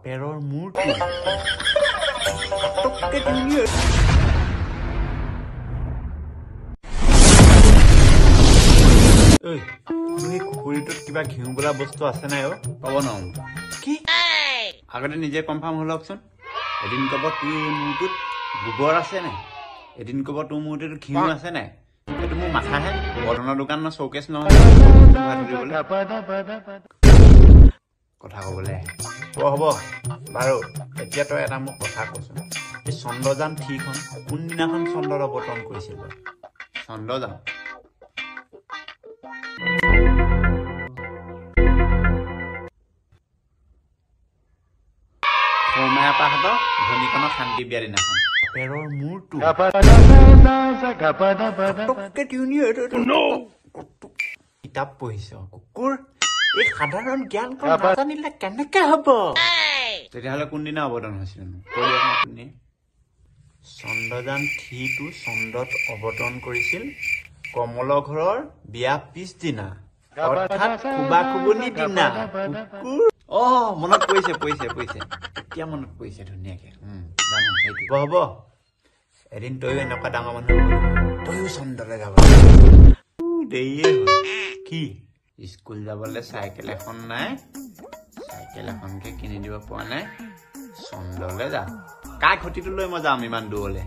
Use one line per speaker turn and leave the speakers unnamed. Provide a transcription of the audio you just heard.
বাপেৰৰ মূৰটো টককে ধুনীয়া ঐ তুমি কুকুৰীটোত কিবা ঘিউ বোলা বস্তু আছে নাই
পাব নোৱাৰো
কি
আগতে নিজে কনফাৰ্ম হৈ লওকচোন এদিন ক'ব তোৰ মূৰটোত গোবৰ আছে নাই এদিন ক'ব তোৰ মূৰটোত ঘিউ আছে নাই এইটো মোৰ মাথাহে বৰ্তনৰ দোকান ন চৌকেছ নহয় কথা ক'বলৈ
হ'ব বাৰু এতিয়া তই এটা মোক কথা কচোন এই চন্দ্ৰযান ঠিকখন কোনদিনাখন চন্দ্ৰৰ অৱতৰণ কৰিছিল
চন্দ্ৰযান সৌমায়াপাহঁতৰ ভনীকণৰ শান্তি বিয়া দিনাখন
পেৰৰ মূৰটো কিতাপ পঢ়িছ কুকুৰ এই সাধাৰণ জ্ঞান নাজানিলে কেনেকে হব
তেতিয়াহ'লে কোনদিনা অৱতৰণ হৈছিল কৈ দিয়ক আপুনি
চন্দ্ৰযান থ্ৰীটো চন্দ্ৰত অৱতৰণ কৰিছিল কমল ঘৰৰ বিয়া পিছদিনা অৰ্থাৎ খুবাখুবনি দিনা কুকুৰ
মনত পৰিছে এতিয়া মনত পৰিছে ধুনীয়াকে জানো সেইটো
হ'ব এদিন তয়ো এনেকুৱা ডাঙৰ মানুহ তয়ো চন্দ্ৰলৈ যাব দেৰিয়ে হ'ল কি
স্কুল যাবলৈ চাইকেল এখন নাই চাইকেল এখনকে কিনি দিব পৰা নাই চন্দ্ৰলৈ যাম কাৰ ক্ষতিটো লৈ মই যাম ইমান দূৰলৈ